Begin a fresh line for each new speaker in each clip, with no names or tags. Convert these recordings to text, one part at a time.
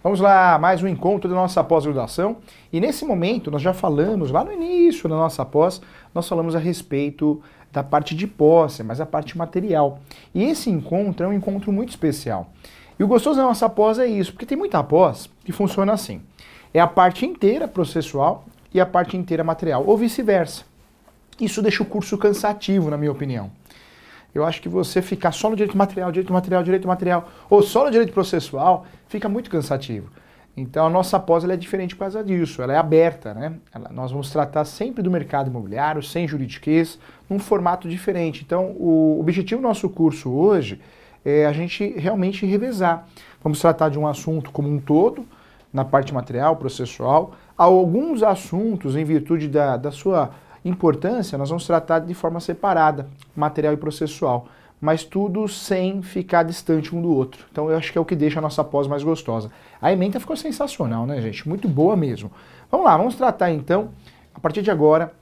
Vamos lá, mais um encontro da nossa pós-graduação. E nesse momento nós já falamos, lá no início da nossa pós, nós falamos a respeito da parte de posse, mas a parte material. E esse encontro é um encontro muito especial. E o gostoso da nossa pós é isso, porque tem muita pós que funciona assim. É a parte inteira processual e a parte inteira material, ou vice-versa. Isso deixa o curso cansativo, na minha opinião. Eu acho que você ficar só no direito material, ou só no direito processual, fica muito cansativo. Então a nossa pós ela é diferente por causa disso, ela é aberta, né? Nós vamos tratar sempre do mercado imobiliário, sem juridiquês, num formato diferente. Então o objetivo do nosso curso hoje é a gente realmente revezar. Vamos tratar de um assunto como um todo, na parte material, processual. Alguns assuntos, em virtude da sua importância, nós vamos tratar de forma separada, material e processual, mas tudo sem ficar distante um do outro. Então eu acho que é o que deixa a nossa pós mais gostosa. A ementa ficou sensacional, né, gente? Muito boa mesmo. Vamos lá, vamos tratar então, a partir de agora,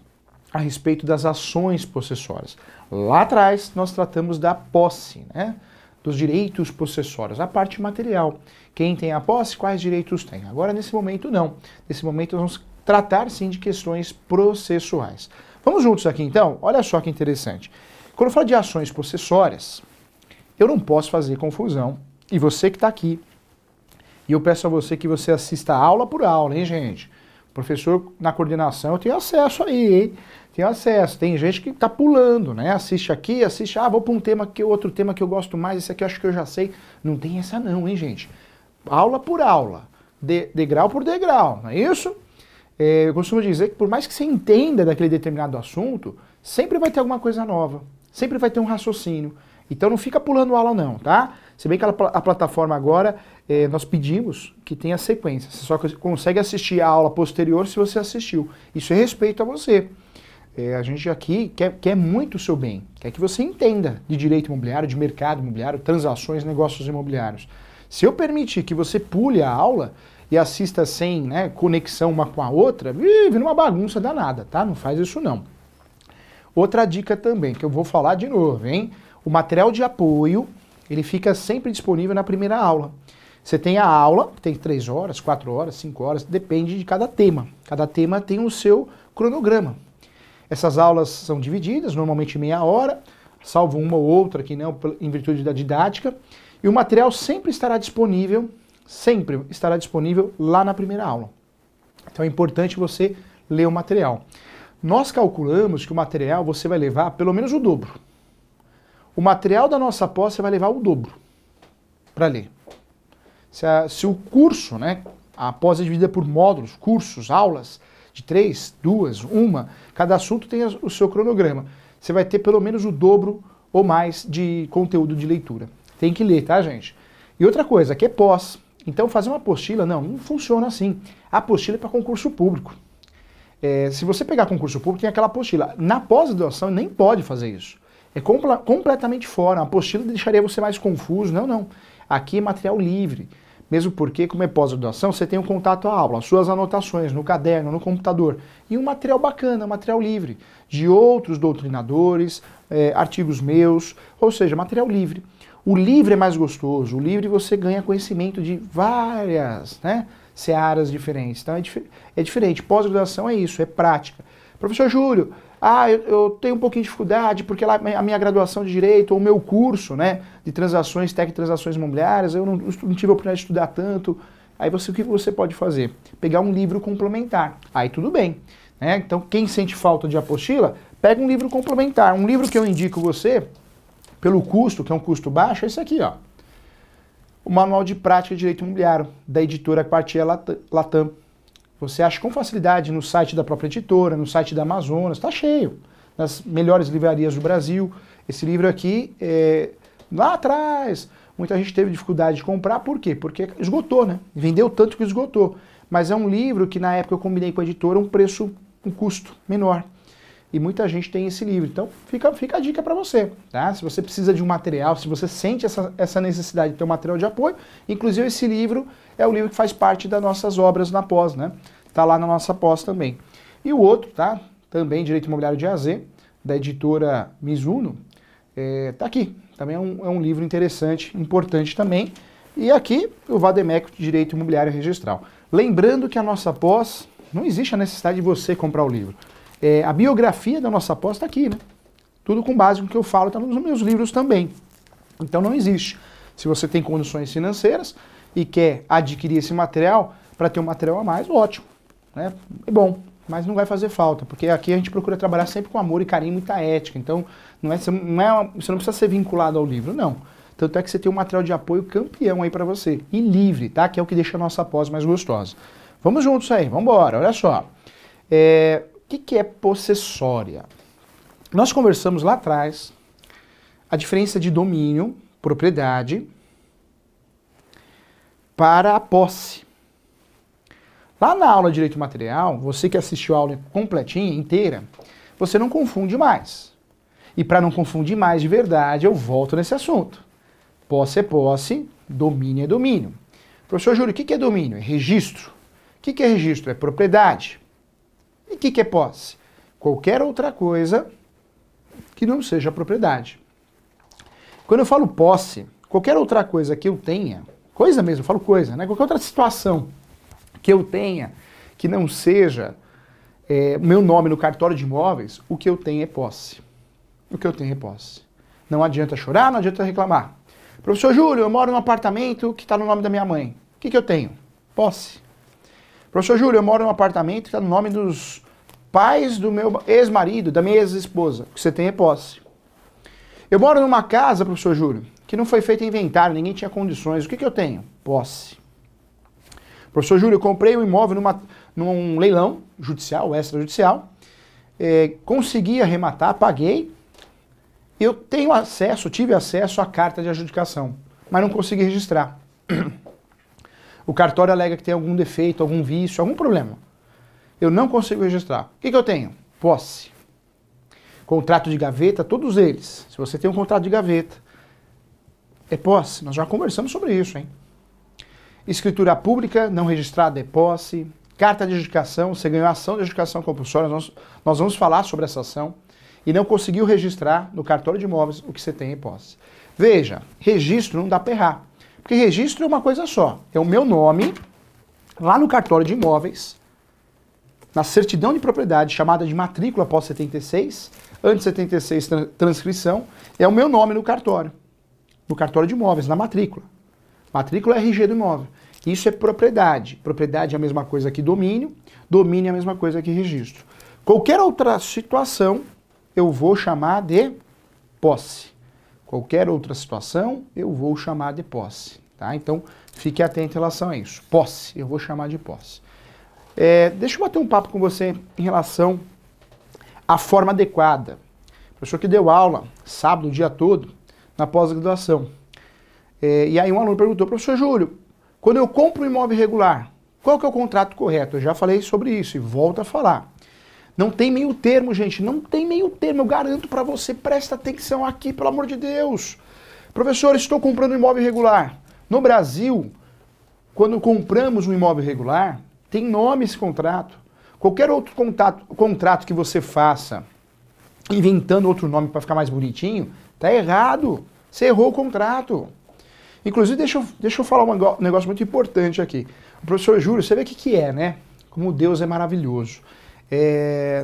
a respeito das ações possessórias. Lá atrás nós tratamos da posse, né? Dos direitos possessórios, a parte material. Quem tem a posse, quais direitos tem? Agora, nesse momento, não. Nesse momento, nós vamos tratar, sim, de questões processuais. Vamos juntos aqui, então? Olha só que interessante. Quando eu falo de ações possessórias, eu não posso fazer confusão. E você que está aqui, e eu peço a você que você assista aula por aula, hein, gente? O professor, na coordenação, eu tenho acesso aí, hein? Tenho acesso. Tem gente que está pulando, né? Assiste aqui, assiste, vou para um tema que outro tema que eu gosto mais, esse aqui eu acho que eu já sei. Não tem essa não, hein, gente? Aula por aula, degrau por degrau, não é isso? Eu costumo dizer que por mais que você entenda daquele determinado assunto, sempre vai ter alguma coisa nova, sempre vai ter um raciocínio. Então não fica pulando aula não, tá? Se bem que a plataforma agora, nós pedimos que tenha sequência. Você só consegue assistir a aula posterior se você assistiu. Isso é respeito a você. A gente aqui quer muito o seu bem, quer que você entenda de direito imobiliário, de mercado imobiliário, transações, negócios imobiliários. Se eu permitir que você pule a aula e assista sem, né, conexão uma com a outra, vive numa bagunça danada, tá? Não faz isso não. Outra dica também, que eu vou falar de novo, hein? O material de apoio, ele fica sempre disponível na primeira aula. Você tem a aula, tem 3 horas, 4 horas, 5 horas, depende de cada tema. Cada tema tem o seu cronograma. Essas aulas são divididas, normalmente meia hora, salvo uma ou outra que não, em virtude da didática, e o material sempre estará disponível lá na primeira aula. Então é importante você ler o material. Nós calculamos que o material você vai levar pelo menos o dobro. O material da nossa pós você vai levar o dobro para ler. Se o curso, né, a pós é dividida por módulos, cursos, aulas, de 3, 2, 1, cada assunto tem o seu cronograma. Você vai ter pelo menos o dobro ou mais de conteúdo de leitura. Tem que ler, tá, gente? E outra coisa, que é pós. Então fazer uma apostila, não funciona assim. A apostila é para concurso público. Se você pegar concurso público, tem aquela apostila. Na pós-graduação nem pode fazer isso. É completamente fora. A apostila deixaria você mais confuso. Não. Aqui é material livre. Mesmo porque, como é pós-graduação, você tem um contato à aula, as suas anotações no caderno, no computador. E um material bacana, um material livre, de outros doutrinadores, artigos meus, ou seja, material livre. O livre é mais gostoso, o livre você ganha conhecimento de várias, né, searas diferentes. Então é diferente. Pós-graduação é isso, é prática. Professor Júlio, eu tenho um pouquinho de dificuldade porque lá a minha graduação de Direito ou o meu curso, né, de transações, técnicas de transações imobiliárias, eu não tive a oportunidade de estudar tanto. Aí o que você pode fazer? Pegar um livro complementar. Aí tudo bem. Né? Então quem sente falta de apostila, pega um livro complementar. Um livro que eu indico você, pelo custo, que é um custo baixo, é esse aqui, ó. O Manual de Prática de Direito Imobiliário, da editora Quartier Latam. Você acha com facilidade no site da própria editora, no site da Amazonas, está cheio, nas melhores livrarias do Brasil. Esse livro aqui, lá atrás, muita gente teve dificuldade de comprar, por quê? Porque esgotou, né? Vendeu tanto que esgotou. Mas é um livro que na época eu combinei com a editora um custo menor. E muita gente tem esse livro. Então fica a dica para você, tá? Se você precisa de um material, se você sente essa necessidade de ter um material de apoio, inclusive esse livro é o livro que faz parte das nossas obras na pós, né? Tá lá na nossa pós também. E o outro, tá? Também Direito Imobiliário de A a Z, da editora Mizuno, tá aqui. Também é um livro interessante, importante também, E aqui o Vademecum de Direito Imobiliário Registral. Lembrando que a nossa pós, não existe a necessidade de você comprar o livro. A biografia da nossa pós está aqui, né? Tudo com base no que eu falo, está nos meus livros também. Então não existe. Se você tem condições financeiras e quer adquirir esse material para ter um material a mais, ótimo, né? É bom, mas não vai fazer falta, porque aqui a gente procura trabalhar sempre com amor e carinho e muita ética. Então você não precisa ser vinculado ao livro, não. Tanto é que você tem um material de apoio campeão aí para você. E livre, tá? Que é o que deixa a nossa pós mais gostosa. Vamos juntos aí, vamos embora. Olha só. O que é possessória? Nós conversamos lá atrás a diferença de domínio, propriedade, para a posse. Lá na aula de Direito Material, você que assistiu a aula completinha, inteira, você não confunde mais. E para não confundir mais de verdade, eu volto nesse assunto. Posse é posse, domínio é domínio. Professor Júlio, o que é domínio? É registro. O que é registro? É propriedade. E o que é posse? Qualquer outra coisa que não seja propriedade. Quando eu falo posse, qualquer outra coisa que eu tenha, coisa mesmo, eu falo coisa, né? Qualquer outra situação que eu tenha que não seja meu nome no cartório de imóveis, o que eu tenho é posse. O que eu tenho é posse. Não adianta chorar, não adianta reclamar. Professor Júlio, eu moro num apartamento que está no nome da minha mãe. O que eu tenho? Posse. Professor Júlio, eu moro num apartamento que está no nome dos pais do meu ex-marido, da minha ex-esposa. O que você tem é posse. Eu moro numa casa, professor Júlio, que não foi feito inventário, ninguém tinha condições. O que eu tenho? Posse. Professor Júlio, eu comprei um imóvel num leilão judicial, extrajudicial, consegui arrematar, paguei. Eu tenho acesso, tive acesso à carta de adjudicação, mas não consegui registrar. O cartório alega que tem algum defeito, algum vício, algum problema. Eu não consigo registrar. O que eu tenho? Posse. Contrato de gaveta, todos eles. Se você tem um contrato de gaveta, é posse. Nós já conversamos sobre isso, hein? Escritura pública não registrada é posse. Carta de adjudicação, você ganhou ação de adjudicação compulsória, nós vamos falar sobre essa ação. E não conseguiu registrar no cartório de imóveis o que você tem em posse. Veja, registro não dá para errar. Porque registro é uma coisa só. É o meu nome, lá no cartório de imóveis, na certidão de propriedade, chamada de matrícula após 76, antes 76 transcrição, é o meu nome no cartório de imóveis, na matrícula. Matrícula é RG do imóvel. Isso é propriedade. Propriedade é a mesma coisa que domínio, domínio é a mesma coisa que registro. Qualquer outra situação, eu vou chamar de posse. Qualquer outra situação, eu vou chamar de posse. Tá? Então, fique atento em relação a isso. Posse, eu vou chamar de posse. Deixa eu bater um papo com você em relação à forma adequada. O professor que deu aula, sábado, o dia todo, na pós-graduação. E aí um aluno perguntou, professor Júlio, quando eu compro um imóvel irregular, qual que é o contrato correto? Eu já falei sobre isso e volto a falar. Não tem meio termo, gente, não tem meio termo, eu garanto para você, presta atenção aqui, pelo amor de Deus. Professor, estou comprando um imóvel irregular. No Brasil, quando compramos um imóvel irregular, tem nome esse contrato. Qualquer outro contrato que você faça, inventando outro nome para ficar mais bonitinho, tá errado. Você errou o contrato. Inclusive, deixa eu falar um negócio muito importante aqui. O professor Júlio, você vê o que é, né? Como Deus é maravilhoso.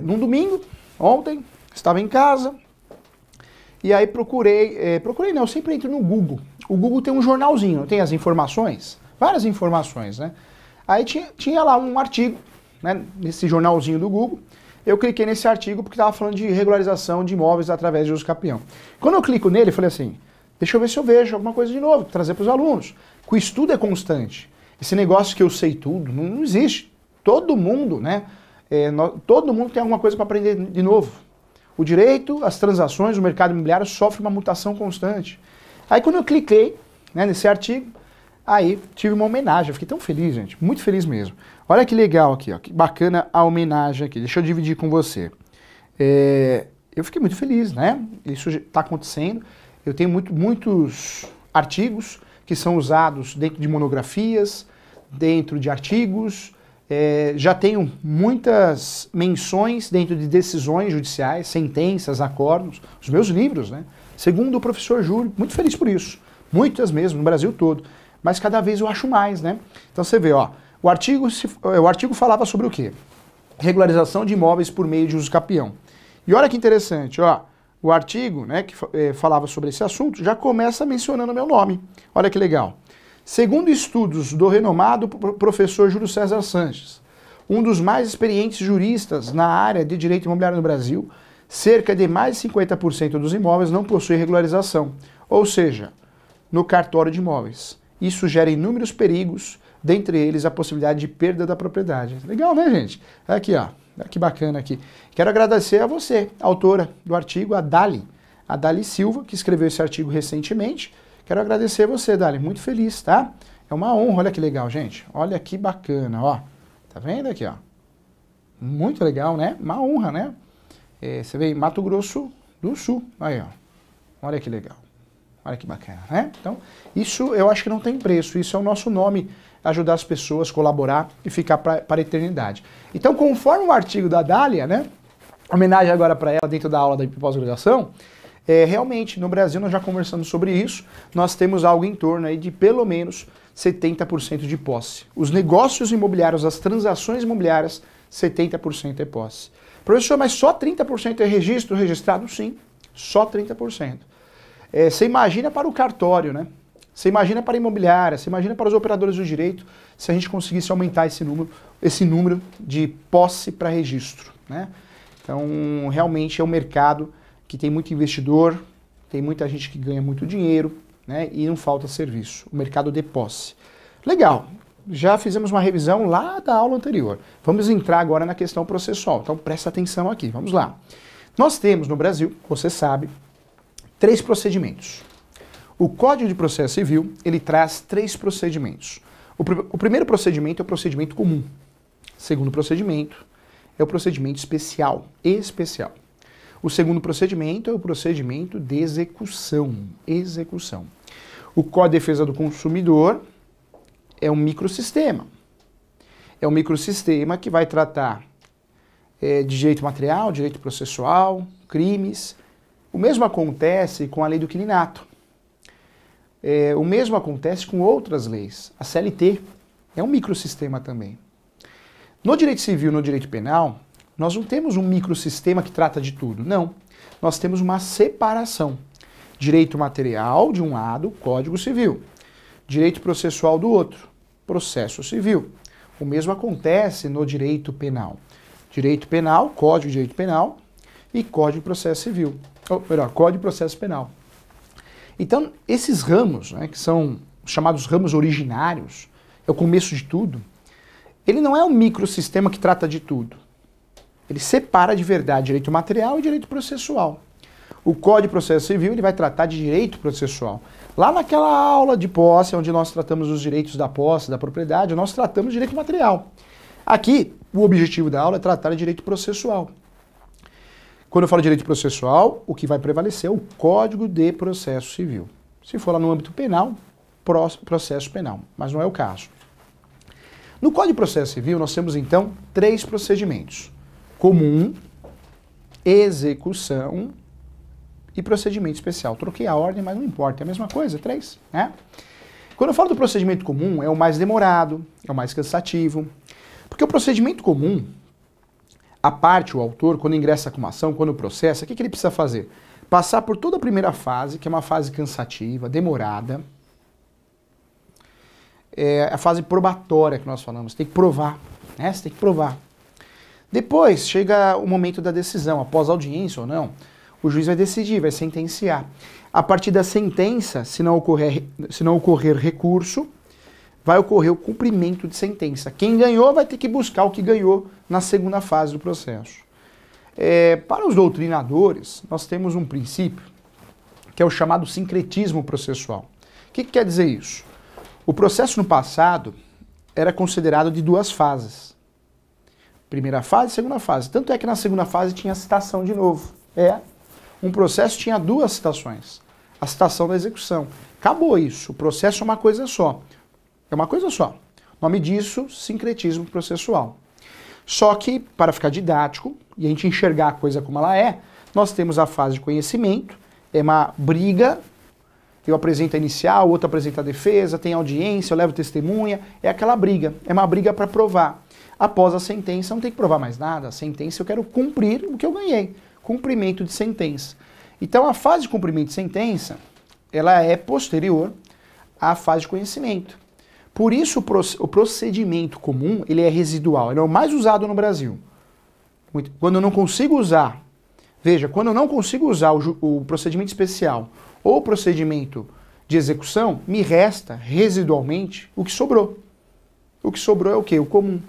Num domingo, ontem, estava em casa, e aí eu sempre entro no Google. O Google tem um jornalzinho, tem as informações, várias informações, né? Aí tinha lá um artigo, né, nesse jornalzinho do Google, eu cliquei nesse artigo porque estava falando de regularização de imóveis através de uso capião. Quando eu clico nele, eu falei assim, deixa eu ver se eu vejo alguma coisa de novo, trazer para os alunos. O estudo é constante. Esse negócio que eu sei tudo, não existe. Todo mundo, né? Todo mundo tem alguma coisa para aprender de novo. O direito, as transações, o mercado imobiliário sofre uma mutação constante. Aí quando eu cliquei, né, nesse artigo, aí tive uma homenagem. Eu fiquei tão feliz, gente, muito feliz mesmo. Olha que legal aqui, ó, que bacana a homenagem aqui. Deixa eu dividir com você. Eu fiquei muito feliz, né? Isso está acontecendo. Eu tenho muitos artigos que são usados dentro de monografias, dentro de artigos. Já tenho muitas menções dentro de decisões judiciais, sentenças, acordos, os meus livros, né? Segundo o professor Júlio, muito feliz por isso. Muitas mesmo, no Brasil todo. mas cada vez eu acho mais, né? Então você vê, ó, o artigo falava sobre o quê? Regularização de imóveis por meio de uso capião. E olha que interessante, ó, o artigo, né, que falava sobre esse assunto já começa mencionando meu nome. Olha que legal. Segundo estudos do renomado professor Júlio César Sanches, um dos mais experientes juristas na área de direito imobiliário no Brasil, cerca de mais de 50% dos imóveis não possuem regularização, ou seja, no cartório de imóveis. Isso gera inúmeros perigos, dentre eles a possibilidade de perda da propriedade. Legal, né, gente? Aqui, ó. Que bacana aqui. Quero agradecer a você, autora do artigo, a Dali Silva, que escreveu esse artigo recentemente. Quero agradecer a você, Dali. Muito feliz, tá? É uma honra. Olha que legal, gente. Olha que bacana, ó. Tá vendo aqui, ó? Muito legal, né? Uma honra, né? Você vê em Mato Grosso do Sul. Aí, ó. Olha que legal. Olha que bacana, né? Então, isso eu acho que não tem preço. Isso é o nosso nome, ajudar as pessoas, colaborar e ficar para a eternidade. Então, conforme o artigo da Dália, né? Homenagem agora para ela dentro da aula da pós-graduação, realmente, no Brasil, nós já conversamos sobre isso, nós temos algo em torno aí de pelo menos 70% de posse. Os negócios imobiliários, as transações imobiliárias, 70% é posse. Professor, mas só 30% é registro registrado? Sim, só 30%. Você imagina para o cartório, né? Você imagina para a imobiliária, você imagina para os operadores do direito, se a gente conseguisse aumentar esse número de posse para registro, né? Então, realmente é um mercado que tem muito investidor, tem muita gente que ganha muito dinheiro, né? E não falta serviço. O mercado de posse. Legal, já fizemos uma revisão lá da aula anterior. Vamos entrar agora na questão processual. Então, presta atenção aqui, vamos lá. Nós temos no Brasil, você sabe, 3 procedimentos. O Código de Processo Civil, ele traz 3 procedimentos. O primeiro procedimento é o procedimento comum. O segundo procedimento é o procedimento especial. O segundo procedimento é o procedimento de execução. O Código de Defesa do Consumidor é um microsistema. É um microsistema que vai tratar de direito material, direito processual, crimes. O mesmo acontece com a lei do inquilinato. O mesmo acontece com outras leis. A CLT é um microsistema também. No direito civil e no direito penal, nós não temos um microsistema que trata de tudo. Não. Nós temos uma separação. Direito material de um lado, Código Civil. Direito processual do outro, processo civil. O mesmo acontece no direito penal. Direito penal, Código de Direito Penal e Código de Processo Civil. Ou melhor, Código de Processo Penal. Então, esses ramos, né, que são chamados ramos originários, é o começo de tudo, ele não é um microsistema que trata de tudo. Ele separa de verdade direito material e direito processual. O Código de Processo Civil ele vai tratar de direito processual. Lá naquela aula de posse, onde nós tratamos os direitos da posse, da propriedade, nós tratamos de direito material. Aqui, o objetivo da aula é tratar de direito processual. Quando eu falo de direito processual, o que vai prevalecer é o Código de Processo Civil. Se for lá no âmbito penal, processo penal, mas não é o caso. No Código de Processo Civil, nós temos então 3 procedimentos: comum, execução e procedimento especial. Troquei a ordem, mas não importa, é a mesma coisa, 3, né? Quando eu falo do procedimento comum, é o mais demorado, é o mais cansativo, porque o procedimento comum, a parte, o autor, quando ingressa com uma ação, quando processa, o que ele precisa fazer? Passar por toda a primeira fase, que é uma fase cansativa, demorada. É a fase probatória que nós falamos, tem que provar, né? Você tem que provar. Depois chega o momento da decisão, após audiência ou não, o juiz vai decidir, vai sentenciar. A partir da sentença, se não ocorrer recurso, vai ocorrer o cumprimento de sentença. Quem ganhou vai ter que buscar o que ganhou na segunda fase do processo. Para os doutrinadores, nós temos um princípio que é o chamado sincretismo processual. O que quer dizer isso? O processo no passado era considerado de 2 fases. Primeira fase e segunda fase. Tanto é que na segunda fase tinha citação de novo. Um processo tinha 2 citações. A citação da execução. Acabou isso. O processo é uma coisa só. É uma coisa só. O nome disso, sincretismo processual. Só que, para ficar didático e a gente enxergar a coisa como ela é, nós temos a fase de conhecimento, é uma briga eu apresento a inicial, o outro apresenta a defesa, tem audiência, eu levo testemunha, é aquela briga, é uma briga para provar. Após a sentença, não tem que provar mais nada, a sentença eu quero cumprir o que eu ganhei, cumprimento de sentença. Então a fase de cumprimento de sentença, ela é posterior à fase de conhecimento. Por isso o procedimento comum, ele é residual, ele é o mais usado no Brasil. Quando eu não consigo usar, veja, quando eu não consigo usar o procedimento especial ou o procedimento de execução, me resta, residualmente, o que sobrou. O que sobrou é o quê? O comum.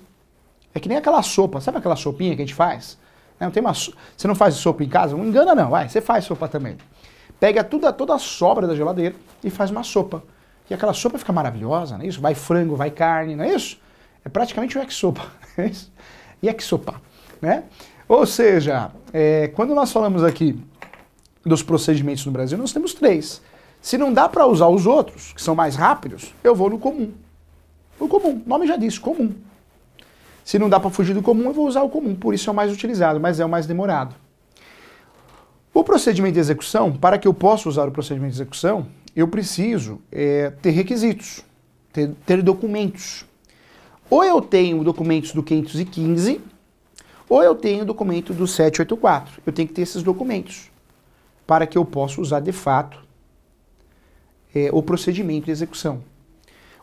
É que nem aquela sopa, sabe aquela sopinha que a gente faz? Não tem você não faz sopa em casa? Não engana não, vai, você faz sopa também. Pega toda a sobra da geladeira e faz uma sopa. E aquela sopa fica maravilhosa, não é isso? Vai frango, vai carne, não é isso? É praticamente um yakisopa, não é isso? Yakisopa, né? Ou seja, quando nós falamos aqui dos procedimentos no Brasil, nós temos 3. Se não dá para usar os outros, que são mais rápidos, eu vou no comum. O comum, o nome já diz, comum. Se não dá para fugir do comum, eu vou usar o comum, por isso é o mais utilizado, mas é o mais demorado. O procedimento de execução, para que eu possa usar o procedimento de execução, eu preciso ter requisitos, ter documentos. Ou eu tenho documentos do 515, ou eu tenho documento do 784. Eu tenho que ter esses documentos para que eu possa usar de fato o procedimento de execução.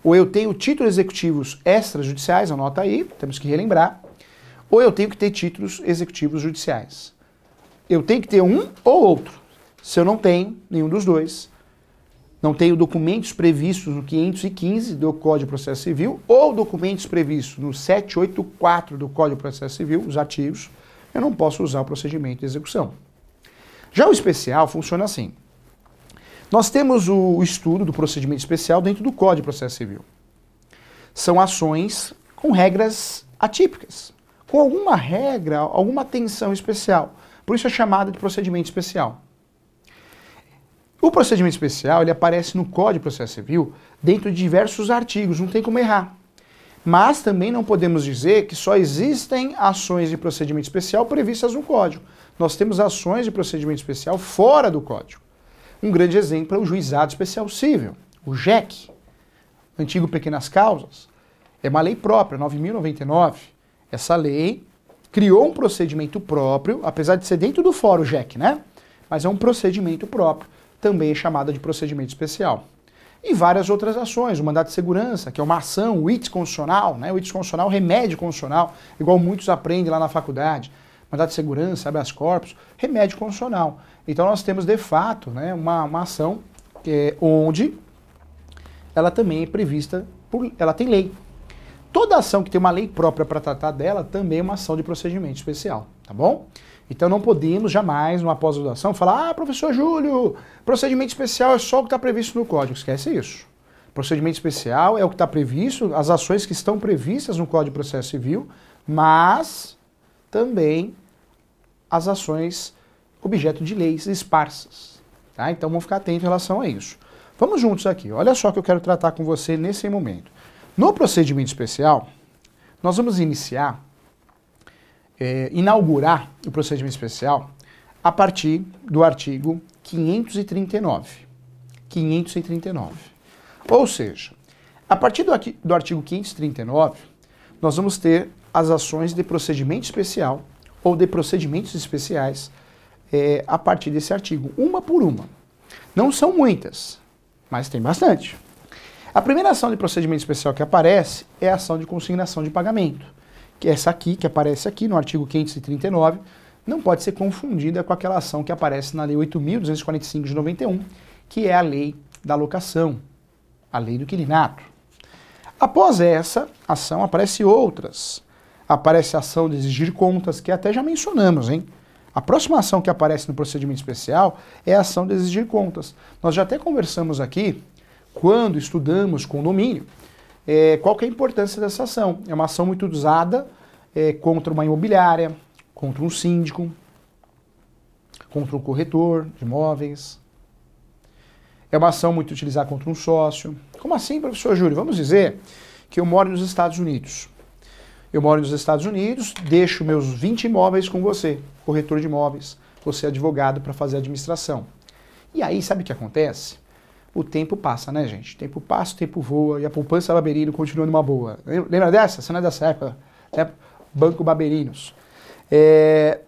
Ou eu tenho títulos executivos extrajudiciais, anota aí, temos que relembrar, ou eu tenho que ter títulos executivos judiciais. Eu tenho que ter um ou outro. Se eu não tenho nenhum dos dois, não tenho documentos previstos no 515 do Código de Processo Civil ou documentos previstos no 784 do Código de Processo Civil, os artigos, eu não posso usar o procedimento de execução. Já o especial funciona assim. Nós temos o estudo do procedimento especial dentro do Código de Processo Civil. São ações com regras atípicas, com alguma regra, alguma atenção especial. Por isso é chamada de procedimento especial. O procedimento especial, ele aparece no Código de Processo Civil dentro de diversos artigos, não tem como errar. Mas também não podemos dizer que só existem ações de procedimento especial previstas no Código. Nós temos ações de procedimento especial fora do Código. Um grande exemplo é o Juizado Especial Cível, o JEC, antigo Pequenas Causas. É uma lei própria, 9.099. Essa lei criou um procedimento próprio, apesar de ser dentro do fórum JEC, né? Mas é um procedimento próprio, também é chamada de procedimento especial. E várias outras ações, o mandato de segurança, que é uma ação, o ITS constitucional, né? O ITS constitucional, remédio constitucional, igual muitos aprendem lá na faculdade. Mandato de segurança, habeas corpus, remédio constitucional. Então nós temos, de fato, né, uma ação onde ela também é prevista, ela tem lei. Toda ação que tem uma lei própria para tratar dela também é uma ação de procedimento especial, tá bom? Então não podemos jamais, numa pós-graduação, falar: ah, professor Júlio, procedimento especial é só o que está previsto no Código. Esquece isso. Procedimento especial é o que está previsto, as ações que estão previstas no Código de Processo Civil, mas também as ações objeto de leis esparsas. Tá? Então vamos ficar atentos em relação a isso. Vamos juntos aqui. Olha só o que eu quero tratar com você nesse momento. No procedimento especial, nós vamos inaugurar o procedimento especial a partir do artigo 539. 539. Ou seja, a partir do artigo 539, nós vamos ter as ações de procedimento especial ou de procedimentos especiais a partir desse artigo, uma por uma. Não são muitas, mas tem bastante. A primeira ação de procedimento especial que aparece é a ação de consignação de pagamento, que é essa aqui, que aparece aqui no artigo 539, não pode ser confundida com aquela ação que aparece na Lei 8.245 de 91, que é a lei da locação, a lei do inquilinato. Após essa ação, aparecem outras. Aparece a ação de exigir contas, que até já mencionamos, hein? A próxima ação que aparece no procedimento especial é a ação de exigir contas. Nós já até conversamos aqui, quando estudamos condomínio, qual que é a importância dessa ação. É uma ação muito usada contra uma imobiliária, contra um síndico, contra um corretor de imóveis. É uma ação muito utilizada contra um sócio. Como assim, professor Júlio? Vamos dizer que eu moro nos Estados Unidos. Eu moro nos Estados Unidos, deixo meus 20 imóveis com você, corretor de imóveis, você advogado para fazer a administração. E aí, sabe o que acontece? o tempo passa, né, gente? O tempo passa, o tempo voa e a poupança Baberino continua numa boa. Lembra dessa? Você não é dessa época? É Banco Baberinos.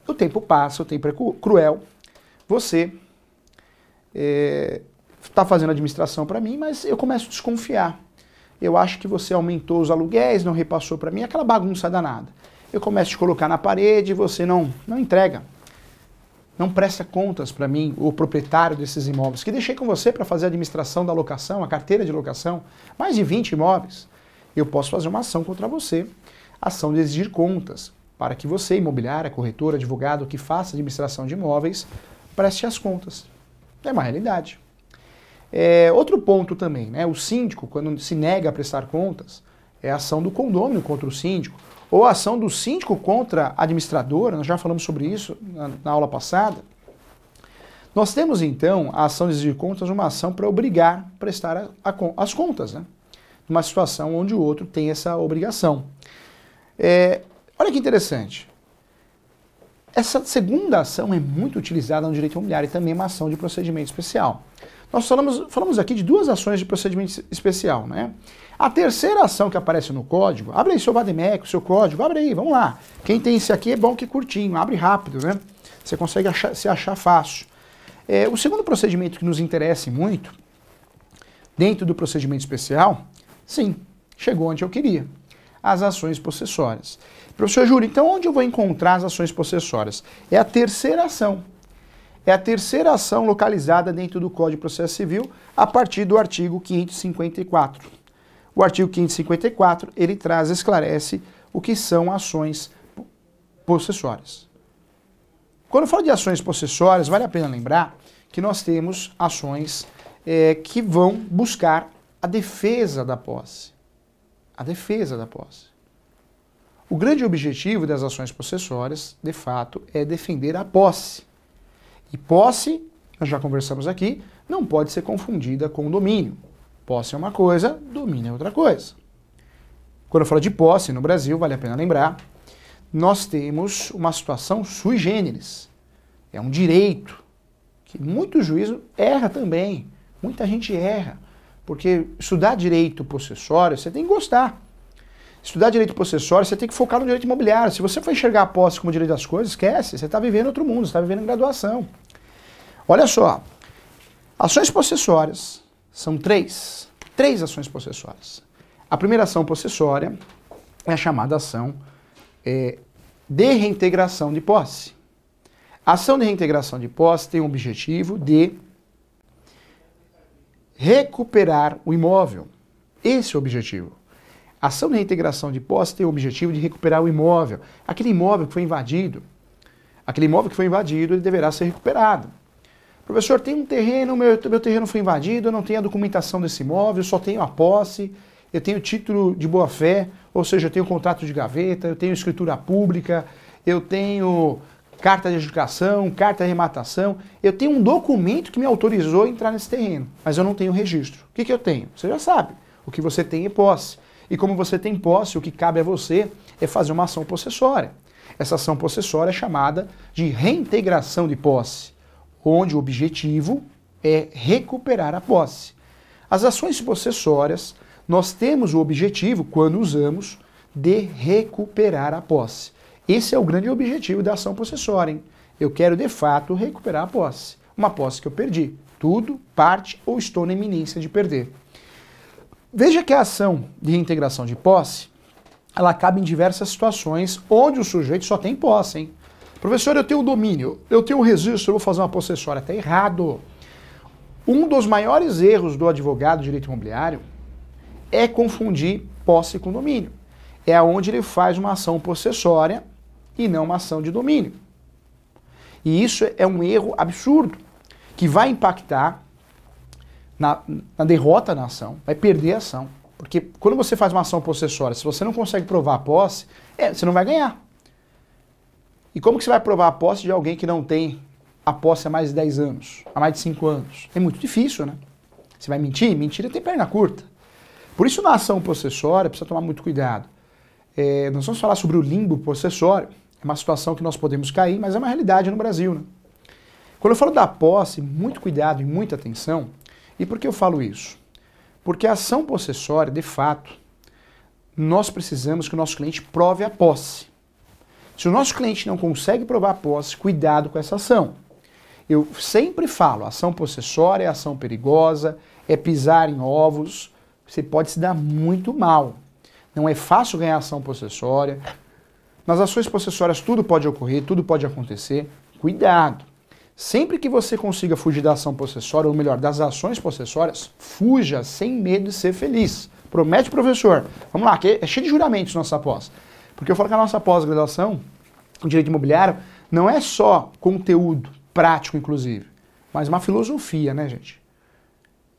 O tempo passa, o tempo é cruel. Você está fazendo administração para mim, mas eu começo a desconfiar. Eu acho que você aumentou os aluguéis, não repassou para mim, aquela bagunça danada. Eu começo a te colocar na parede e você não entrega. Não presta contas para mim, o proprietário desses imóveis, que deixei com você para fazer a administração da locação, a carteira de locação, mais de 20 imóveis. Eu posso fazer uma ação contra você, ação de exigir contas, para que você, imobiliária, corretora, advogado, que faça administração de imóveis, preste as contas. É uma realidade. Outro ponto também, né? O síndico, quando se nega a prestar contas, é a ação do condômino contra o síndico, ou a ação do síndico contra a administradora, nós já falamos sobre isso na aula passada. Nós temos então a ação de exigir contas, uma ação para obrigar a prestar as contas, né? Numa situação onde o outro tem essa obrigação. Olha que interessante. Essa segunda ação é muito utilizada no direito imobiliário e também é uma ação de procedimento especial. Nós falamos aqui de duas ações de procedimento especial, né? A terceira ação que aparece no código, abre aí seu Vademecum, seu código, abre aí, vamos lá. Quem tem esse aqui é bom que é curtinho, abre rápido, né? Você consegue se achar fácil. O segundo procedimento que nos interessa muito, dentro do procedimento especial, sim, chegou onde eu queria. As ações possessórias. Professor Júlio, então onde eu vou encontrar as ações possessórias? É a terceira ação. É a terceira ação localizada dentro do Código de Processo Civil a partir do artigo 554. O artigo 554, ele esclarece o que são ações possessórias. Quando eu falo de ações possessórias, vale a pena lembrar que nós temos ações que vão buscar a defesa da posse. A defesa da posse. O grande objetivo das ações possessórias, de fato, é defender a posse. E posse, nós já conversamos aqui, não pode ser confundida com domínio. Posse é uma coisa, domínio é outra coisa. Quando eu falo de posse no Brasil, vale a pena lembrar, nós temos uma situação sui generis. É um direito que muito juízo erra também. Muita gente erra. Porque estudar direito possessório, você tem que gostar. Estudar direito possessório, você tem que focar no direito imobiliário. Se você for enxergar a posse como direito das coisas, esquece. Você está vivendo outro mundo, você está vivendo em graduação. Olha só. Ações possessórias são três ações possessórias. A primeira ação possessória é a chamada ação de reintegração de posse. A ação de reintegração de posse tem o objetivo de recuperar o imóvel. Esse é o objetivo. A ação de reintegração de posse tem o objetivo de recuperar o imóvel. Aquele imóvel que foi invadido, ele deverá ser recuperado. Professor, tem um terreno, meu terreno foi invadido, eu não tenho a documentação desse imóvel, eu só tenho a posse, eu tenho título de boa-fé, ou seja, eu tenho contrato de gaveta, eu tenho escritura pública, eu tenho carta de adjudicação, carta de arrematação, eu tenho um documento que me autorizou a entrar nesse terreno, mas eu não tenho registro. O que eu tenho? Você já sabe. O que você tem é posse. E como você tem posse, o que cabe a você é fazer uma ação possessória. Essa ação possessória é chamada de reintegração de posse, onde o objetivo é recuperar a posse. As ações possessórias, nós temos o objetivo, quando usamos, de recuperar a posse. Esse é o grande objetivo da ação possessória, hein? Eu quero, de fato, recuperar a posse. Uma posse que eu perdi. Tudo, parte ou estou na iminência de perder. Veja que a ação de reintegração de posse, ela cabe em diversas situações onde o sujeito só tem posse, hein? Professor, eu tenho domínio, eu tenho registro, eu vou fazer uma possessória. Está errado. Um dos maiores erros do advogado de direito imobiliário é confundir posse com domínio. É onde ele faz uma ação possessória e não uma ação de domínio. E isso é um erro absurdo, que vai impactar na derrota na ação, vai perder a ação. Porque quando você faz uma ação possessória, se você não consegue provar a posse, você não vai ganhar. E como que você vai provar a posse de alguém que não tem a posse há mais de 10 anos, há mais de 5 anos? É muito difícil, né? Você vai mentir? Mentira tem perna curta. Por isso, na ação possessória, precisa tomar muito cuidado. Nós vamos falar sobre o limbo possessório. É uma situação que nós podemos cair, mas é uma realidade no Brasil, né? Quando eu falo da posse, muito cuidado e muita atenção. E por que eu falo isso? Porque a ação possessória, de fato, nós precisamos que o nosso cliente prove a posse. Se o nosso cliente não consegue provar a posse, cuidado com essa ação. Eu sempre falo, ação possessória é ação perigosa, é pisar em ovos, você pode se dar muito mal. Não é fácil ganhar ação possessória. Nas ações possessórias tudo pode ocorrer, tudo pode acontecer. Cuidado. Sempre que você consiga fugir da ação possessória, ou melhor, das ações possessórias, fuja sem medo de ser feliz. Promete, professor. Vamos lá, que é cheio de juramentos nossa pós. Porque eu falo que a nossa pós-graduação em Direito Imobiliário não é só conteúdo prático, inclusive, mas uma filosofia, né, gente?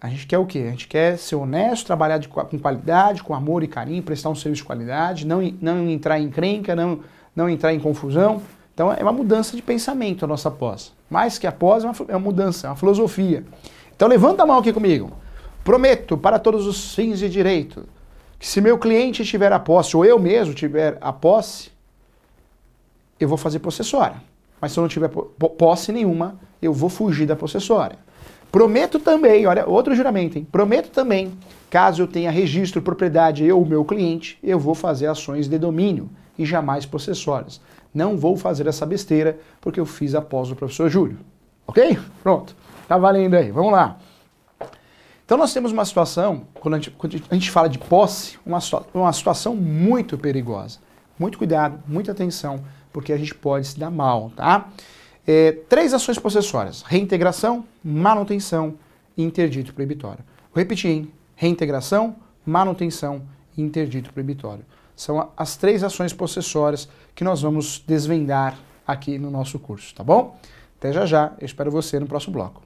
A gente quer o quê? A gente quer ser honesto, trabalhar com qualidade, com amor e carinho, prestar um serviço de qualidade, não entrar em encrenca, não entrar em confusão. Então é uma mudança de pensamento a nossa pós. Mais que a pós, é uma mudança, é uma filosofia. Então levanta a mão aqui comigo. Prometo, para todos os fins de direito, que se meu cliente tiver a posse, ou eu mesmo tiver a posse, eu vou fazer possessória. Mas se eu não tiver posse nenhuma, eu vou fugir da possessória. Prometo também, olha, outro juramento, hein? Prometo também, caso eu tenha registro, propriedade, eu, o meu cliente, eu vou fazer ações de domínio e jamais possessórias. Não vou fazer essa besteira porque eu fiz após o professor Júlio. Ok? Pronto. Tá valendo aí. Vamos lá. Então nós temos uma situação, quando a gente fala de posse, uma situação muito perigosa. Muito cuidado, muita atenção, porque a gente pode se dar mal, tá? 3 ações possessórias: reintegração, manutenção e interdito proibitório. Vou repetir, hein? Reintegração, manutenção e interdito proibitório. São as 3 ações possessórias que nós vamos desvendar aqui no nosso curso, tá bom? Até já já, eu espero você no próximo bloco.